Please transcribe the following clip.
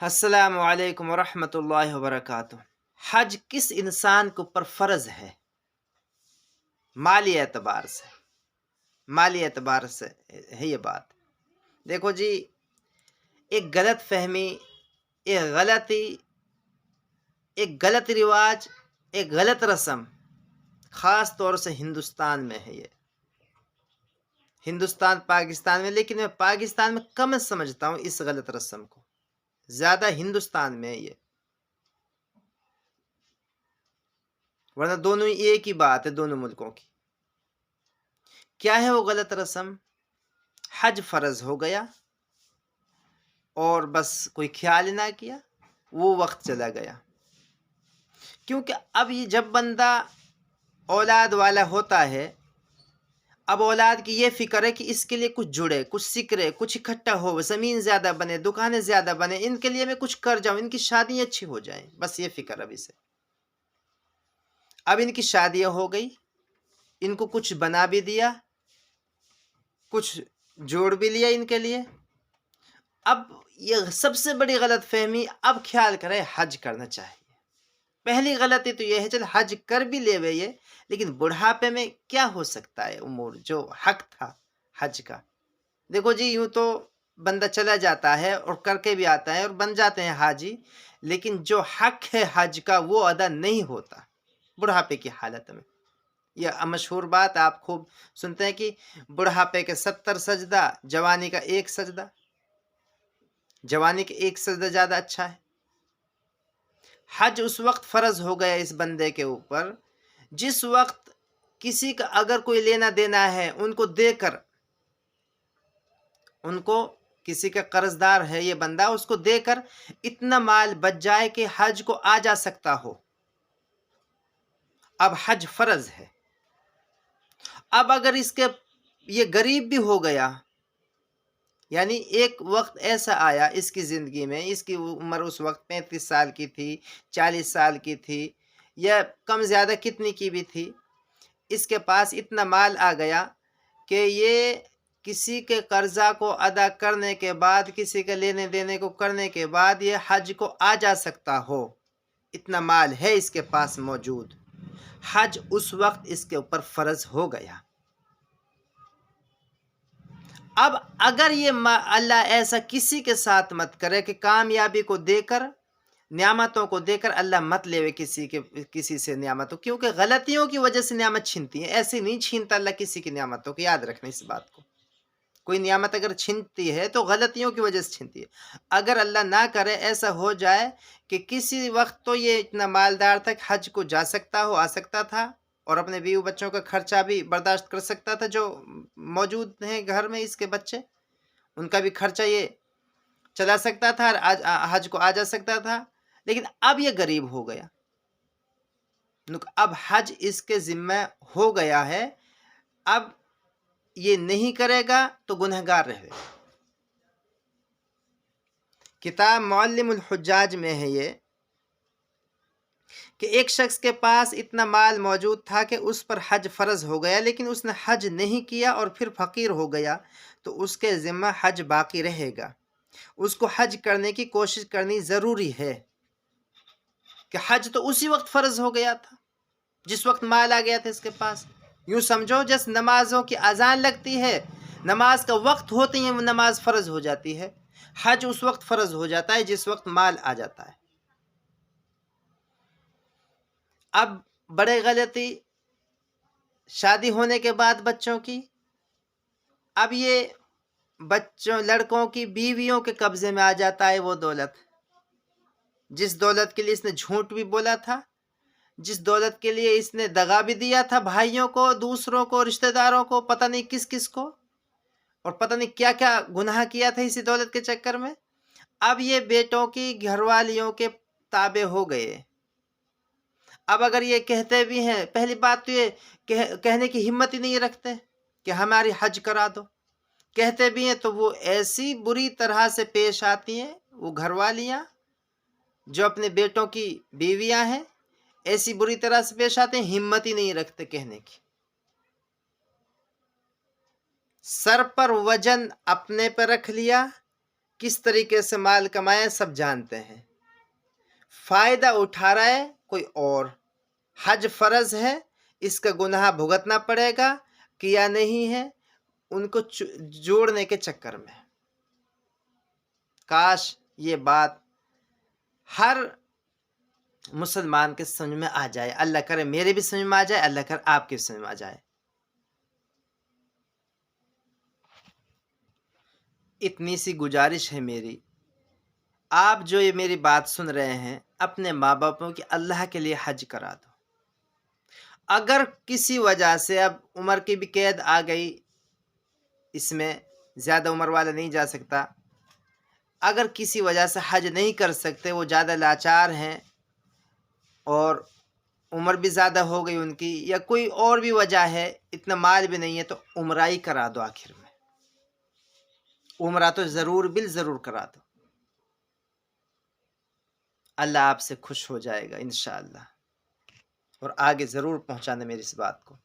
السلام علیکم ورحمۃ اللہ وبرکاتہ۔ حج کس انسان کے اوپر فرض ہے؟ مالی اعتبار سے ہے یہ بات۔ دیکھو جی، ایک غلط فہمی، ایک غلط رواج، ایک غلط رسم خاص طور سے ہندوستان میں ہے۔ یہ ہندوستان پاکستان میں، لیکن میں پاکستان میں کم سمجھتا ہوں اس غلط رسم کو، زیادہ ہندوستان میں یہ، ورنہ دونوں ایک ہی بات ہے دونوں ملکوں کی۔ کیا ہے وہ غلط رسم؟ حج فرض ہو گیا اور بس کوئی خیال نہ کیا، وہ وقت چلا گیا۔ کیونکہ اب یہ جب بندہ اولاد والا ہوتا ہے، اب اولاد کی یہ فکر ہے کہ اس کے لیے کچھ جڑے، کچھ سکرے، کچھ اکٹھا ہو، زمین زیادہ بنے، دکانیں زیادہ بنے، ان کے لیے میں کچھ کر جاؤں، ان کی شادی اچھی ہو جائیں، بس یہ فکر ابھی سے۔ اب ان کی شادیاں ہو گئی، ان کو کچھ بنا بھی دیا، کچھ جوڑ بھی لیا ان کے لیے۔ اب یہ سب سے بڑی غلط فہمی، اب خیال کرے حج کرنا چاہیے۔ پہلی غلطی تو یہ ہے، چل حج کر بھی لے وے یہ، لیکن بڑھاپے میں کیا ہو سکتا ہے امور جو حق تھا حج کا۔ دیکھو جی، یوں تو بندہ چلا جاتا ہے اور کر کے بھی آتا ہے اور بن جاتے ہیں حاجی، لیکن جو حق ہے حج کا وہ ادا نہیں ہوتا بڑھاپے کی حالت میں۔ یہ مشہور بات آپ خوب سنتے ہیں کہ بڑھاپے کے 70 سجدہ، جوانی کا ایک سجدہ، جوانی کے ایک سجدہ زیادہ اچھا ہے۔ حج اس وقت فرض ہو گیا اس بندے کے اوپر جس وقت کسی کا اگر کوئی لینا دینا ہے، ان کو دے کر، ان کو کسی کا قرض دار ہے یہ بندہ، اس کو دے کر اتنا مال بچ جائے کہ حج کو آ جا سکتا ہو۔ اب حج فرض ہے۔ اب اگر اس کے یہ غریب بھی ہو گیا، یعنی ایک وقت ایسا آیا اس کی زندگی میں، اس کی عمر اس وقت 35 سال کی تھی، 40 سال کی تھی، یا کم زیادہ کتنی کی بھی تھی، اس کے پاس اتنا مال آ گیا کہ یہ کسی کے قرضہ کو ادا کرنے کے بعد، کسی کے لینے دینے کو کرنے کے بعد یہ حج کو آ جا سکتا ہو، اتنا مال ہے اس کے پاس موجود، حج اس وقت اس کے اوپر فرض ہو گیا۔ اب اگر یہ اللہ ایسا کسی کے ساتھ مت کرے کہ کامیابی کو دے کر، نعمتوں کو دے کر اللہ مت لے کسی سے نعمتوں، کیونکہ غلطیوں کی وجہ سے نعمت چھینتی ہے، ایسے نہیں چھینتا اللہ کسی کی نعمتوں کو، یاد رکھنا اس بات کو۔ کوئی نعمت اگر چھینتی ہے تو غلطیوں کی وجہ سے چھینتی ہے۔ اگر اللہ نہ کرے ایسا ہو جائے کہ کسی وقت تو یہ اتنا مالدار تک حج کو جا سکتا ہو، آ سکتا تھا، اور اپنے بیوی بچوں کا خرچہ بھی برداشت کر سکتا تھا، جو موجود ہیں گھر میں اس کے بچے، ان کا بھی خرچہ یہ چلا سکتا تھا اور حج کو آ جا سکتا تھا، لیکن اب یہ غریب ہو گیا، اب حج اس کے ذمہ ہو گیا ہے، اب یہ نہیں کرے گا تو گنہگار رہے گا۔ کتاب معلم الحجاج میں ہے یہ کہ ایک شخص کے پاس اتنا مال موجود تھا کہ اس پر حج فرض ہو گیا، لیکن اس نے حج نہیں کیا اور پھر فقیر ہو گیا، تو اس کے ذمہ حج باقی رہے گا۔ اس کو حج کرنے کی کوشش کرنی ضروری ہے کہ حج تو اسی وقت فرض ہو گیا تھا جس وقت مال آ گیا تھا اس کے پاس۔ یوں سمجھو جس نمازوں کی اذان لگتی ہے، نماز کا وقت ہوتے ہی نماز فرض ہو جاتی ہے، حج اس وقت فرض ہو جاتا ہے جس وقت مال آ جاتا ہے۔ اب بڑے غلطی شادی ہونے کے بعد بچوں کی، اب یہ لڑکوں کی بیویوں کے قبضے میں آ جاتا ہے وہ دولت، جس دولت کے لیے اس نے جھوٹ بھی بولا تھا، جس دولت کے لیے اس نے دغا بھی دیا تھا بھائیوں کو، دوسروں کو، رشتہ داروں کو، پتہ نہیں کس کس کو، اور پتہ نہیں کیا کیا گناہ کیا تھا اسی دولت کے چکر میں۔ اب یہ بیٹوں کی گھر والیوں کے تابع ہو گئے۔ اب اگر یہ کہتے بھی ہیں، پہلی بات تو یہ کہنے کی ہمت ہی نہیں رکھتے کہ ہماری حج کرا دو، کہتے بھی ہیں تو وہ ایسی بری طرح سے پیش آتی ہیں، وہ گھر والیاں جو اپنے بیٹوں کی بیویاں ہیں، ایسی بری طرح سے پیش آتے ہیں، ہمت ہی نہیں رکھتے کہنے کی۔ سر پر وزن اپنے پر رکھ لیا کس طریقے سے مال کمائے سب جانتے ہیں، فائدہ اٹھا رہا ہے کوئی اور، حج فرض ہے، اس کا گناہ بھگتنا پڑے گا، کیا نہیں ہے، ان کو جوڑنے کے چکر میں۔ کاش یہ بات ہر مسلمان کے سمجھ میں آ جائے، اللہ کرے میرے بھی سمجھ میں آ جائے، اللہ کرے آپ کے سمجھ میں آ جائے۔ اتنی سی گزارش ہے میری، آپ جو یہ میری بات سن رہے ہیں اپنے ماں باپوں کی اللہ کے لیے حج کرا دو۔ اگر کسی وجہ سے اب عمر کی بھی قید آ گئی، اس میں زیادہ عمر والا نہیں جا سکتا، اگر کسی وجہ سے حج نہیں کر سکتے، وہ زیادہ لاچار ہیں اور عمر بھی زیادہ ہو گئی ان کی، یا کوئی اور بھی وجہ ہے، اتنا مال بھی نہیں ہے، تو عمرہ ہی کرا دو۔ آخر میں عمرہ تو ضرور بالضرور کرا دو، اللہ آپ سے خوش ہو جائے گا انشاءاللہ، اور آگے ضرور پہنچانا میری اس بات کو۔